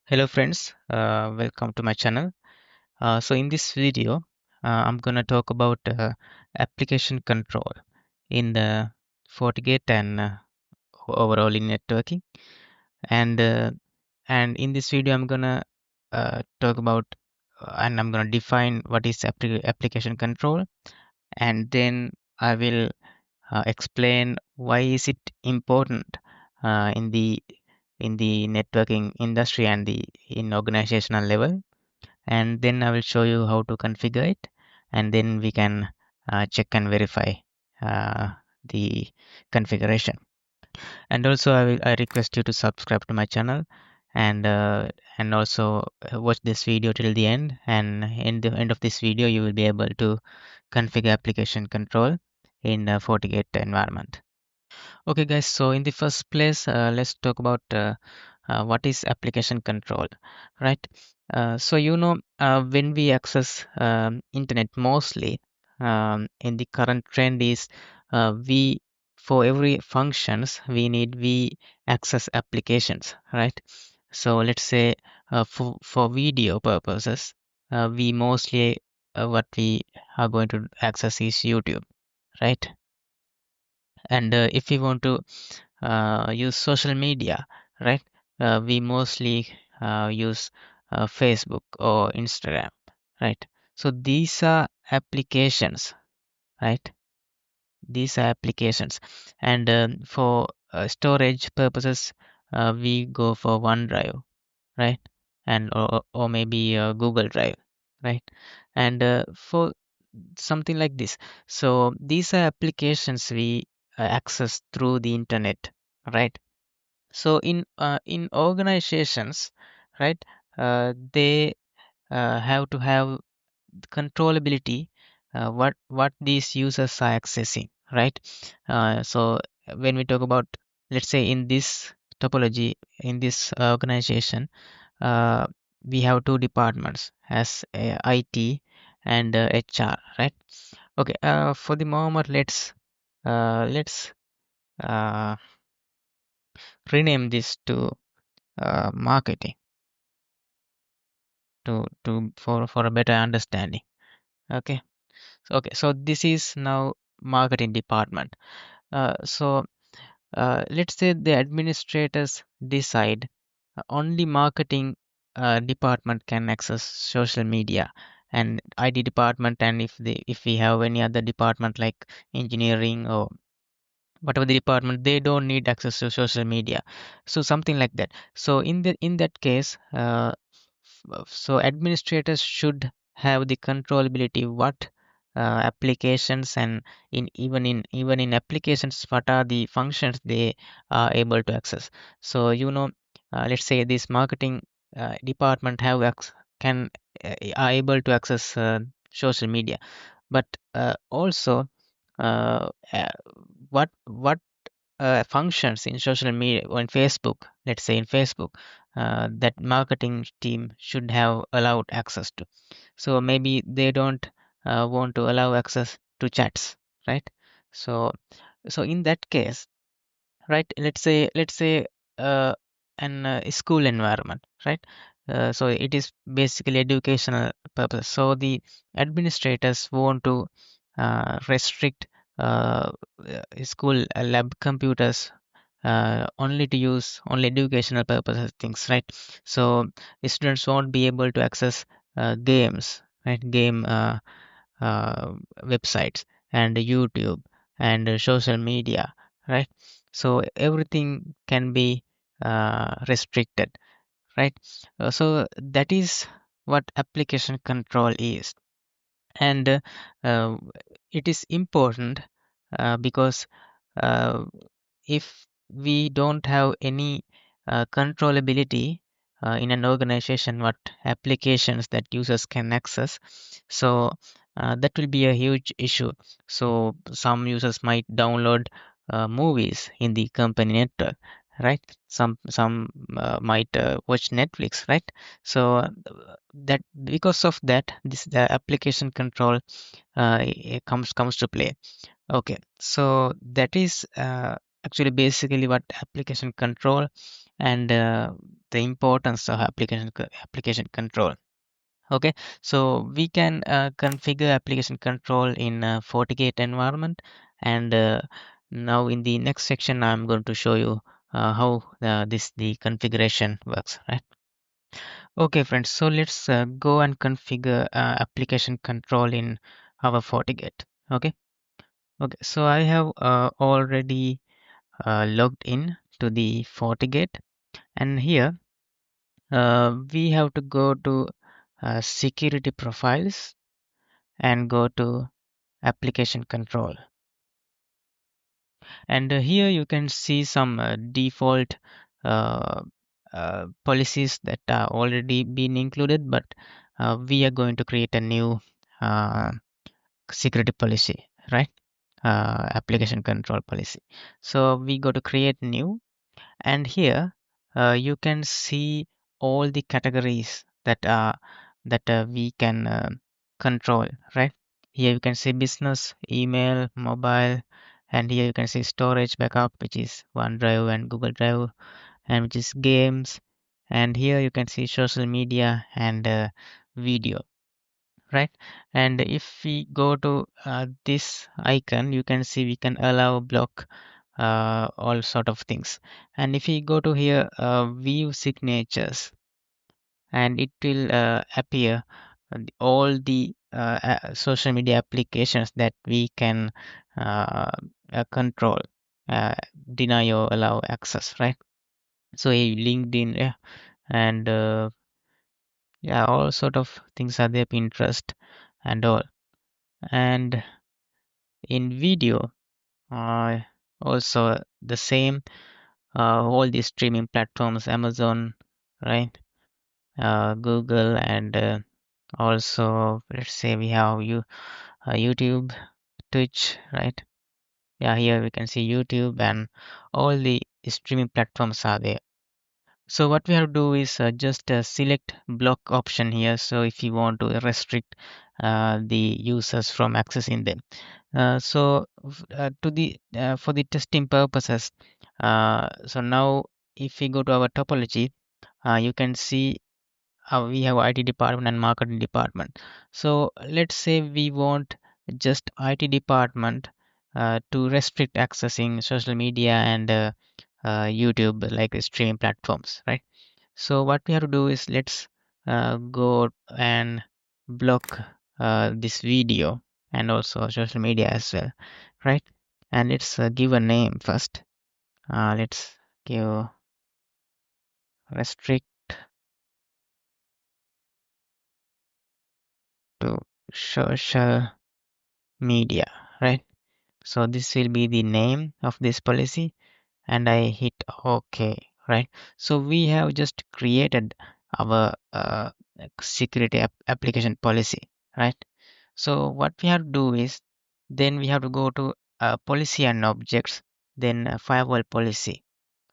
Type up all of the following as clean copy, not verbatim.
Hello friends, welcome to my channel. So in this video, I'm gonna talk about application control in the FortiGate and overall in networking. And uh, and in this video, I'm gonna talk about and I'm gonna define what is application control, and then I will explain why is it important in the networking industry and the in organizational level, and then I will show you how to configure it, and then we can check and verify uh, the configuration. And also I request you to subscribe to my channel, and uh, and also watch this video till the end, and in the end of this video you will be able to configure application control in a FortiGate environment. Okay guys, so in the first place, let's talk about what is application control, right? When we access internet mostly, in the current trend is we for every functions we access applications, right? So let's say for video purposes, we mostly what we are going to access is YouTube, right? And if we want to use social media, right? We mostly use Facebook or Instagram, right? So these are applications, right? These are applications, and for storage purposes, we go for OneDrive, right? And or maybe Google Drive, right? And for something like this, so these are applications we access through the internet, right? So in organizations, right, they have to have controllability, what these users are accessing, right? So when we talk about, let's say in this topology, in this organization, uh, we have two departments as IT and HR, right? Okay, for the moment, let's uh, rename this to marketing for a better understanding. Okay, so this is now marketing department. Let's say the administrators decide only marketing department can access social media, and ID department, and if we have any other department like engineering or whatever the department, they don't need access to social media, so something like that. So in that case, so administrators should have the controllability what applications, and in applications, what are the functions they are able to access. So let's say this marketing department can are able to access social media, but also uh, what functions in social media or in Facebook, let's say in Facebook, that marketing team should have allowed access to. So maybe they don't want to allow access to chats, right? So so in that case, right, let's say uh, an school environment, right? So it is basically educational purpose, so the administrators want to restrict school lab computers only to use only educational purposes things, right? So the students won't be able to access games, right? Game websites and YouTube and social media, right? So everything can be restricted, right? So that is what application control is, and uh, it is important because uh, if we don't have any controllability in an organization, what applications that users can access, so that will be a huge issue. So some users might download movies in the company network, right? Some might watch Netflix, right? So that because of that, this the application control comes to play. Okay, so that is actually basically what application control and the importance of application control. Okay, so we can configure application control in a FortiGate environment, and now in the next section I'm going to show you how the configuration works, right? Okay, friends, so let's go and configure application control in our FortiGate. Okay, okay, so I have already logged in to the FortiGate, and here we have to go to security profiles and go to application control. And here you can see some default uh, policies that are already been included, but we are going to create a new uh, security policy, right? Application control policy. So we go to create new, and here you can see all the categories that we can control, right? Here you can see business, email, mobile, and here you can see storage backup, which is OneDrive and Google Drive, and which is games, and here you can see social media and video, right? And if we go to this icon, you can see we can allow block all sort of things. And if we go to here view signatures, and it will appear all the social media applications that we can uh, control, uh, deny or allow access, right? So LinkedIn, yeah, and yeah, all sort of things are there, Pinterest and all. And in video, uh, also the same, all these streaming platforms, Amazon, right? Google, and also let's say we have YouTube, Twitch, right? Yeah, here we can see YouTube, and all the streaming platforms are there. So what we have to do is just select block option here. So if you want to restrict the users from accessing them, to the for the testing purposes, so now if we go to our topology, you can see we have IT department and marketing department. So let's say we want just IT department to restrict accessing social media and YouTube, like streaming platforms, right? So what we have to do is let's go and block this video and also social media as well, right? And let's give a name first. Let's give restrict to social media, right? So this will be the name of this policy, and I hit OK, right? So we have just created our security application policy, right? So what we have to do is then we have to go to policy and objects, then firewall policy,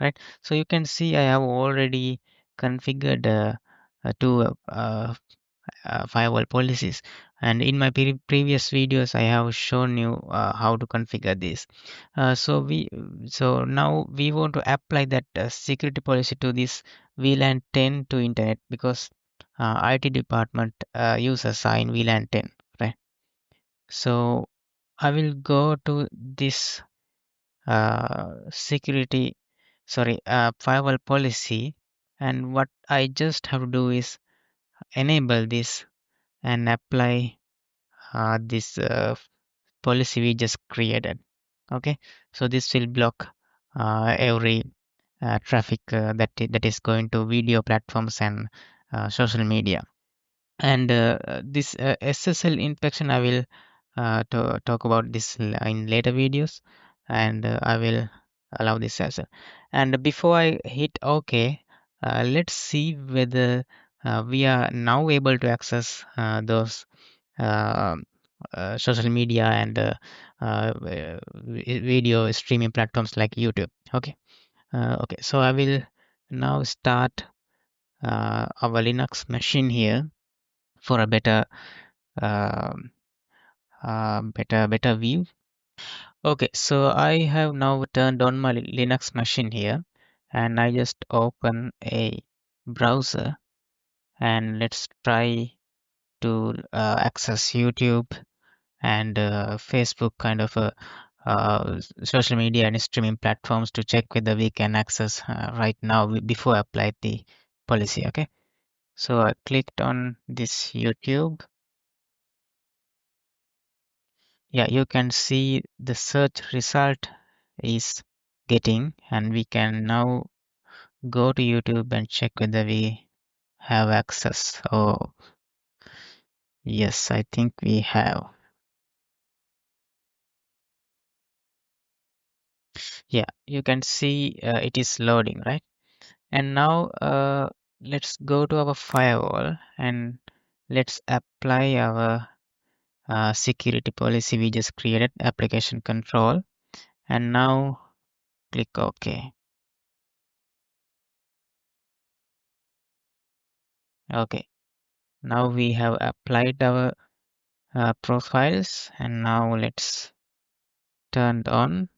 right? So you can see I have already configured two firewall policies, and in my previous videos I have shown you how to configure this. So now we want to apply that security policy to this VLAN 10 to internet, because IT department users are in VLAN 10, right? So I will go to this security, sorry, firewall policy, and what I just have to do is enable this and apply this policy we just created. Okay, so this will block every traffic that is going to video platforms and social media. And this SSL inspection, I will talk about this in later videos, and I will allow this as well. And before I hit OK, let's see whether we are now able to access those uh, social media and video streaming platforms like YouTube. Okay, okay. So I will now start our Linux machine here for a um better view. Okay, so I have now turned on my Linux machine here, and I just open a browser, and let's try to access YouTube and Facebook kind of social media and streaming platforms to check whether we can access right now before I apply the policy. Okay, so I clicked on this YouTube. Yeah, you can see the search result is getting, and we can now go to YouTube and check whether we have access. Oh, yes, I think we have. Yeah, you can see it is loading, right? And now let's go to our firewall and let's apply our security policy we just created, application control. And now click OK. Okay, now we have applied our profiles, and now let's turn it on,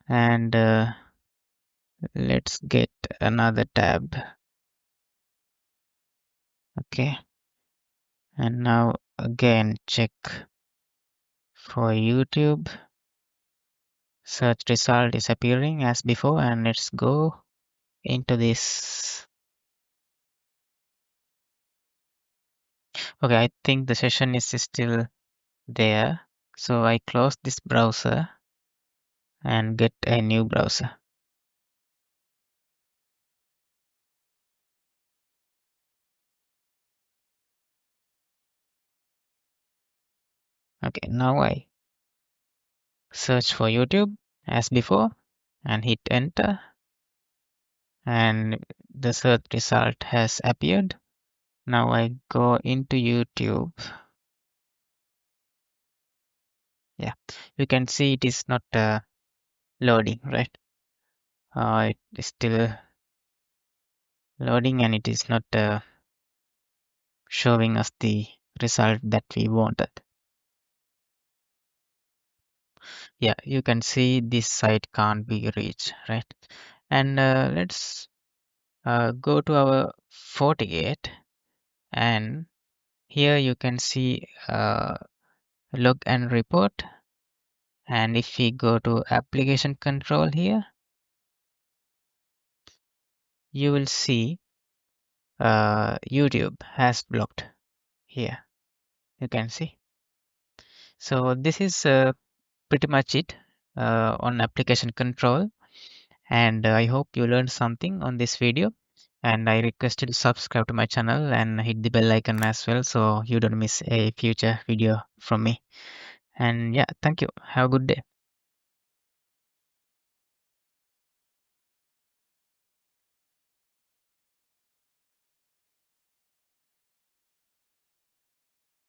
and let's get another tab. Okay, and now again check for YouTube. Search result is appearing as before, and let's go into this. Okay, I think the session is still there. So I close this browser and get a new browser. Okay, now I search for YouTube as before and hit enter, and the search result has appeared. Now I go into YouTube. Yeah, you can see it is not loading, right? It is still loading, and it is not showing us the result that we wanted. Yeah, you can see this site can't be reached, right? And let's go to our FortiGate, and here you can see log and report. And if we go to application control here, you will see YouTube has blocked here. You can see. So this is pretty much it on application control. And I hope you learned something on this video. And I request you to subscribe to my channel and hit the bell icon as well, so you don't miss a future video from me. And yeah, thank you. Have a good day.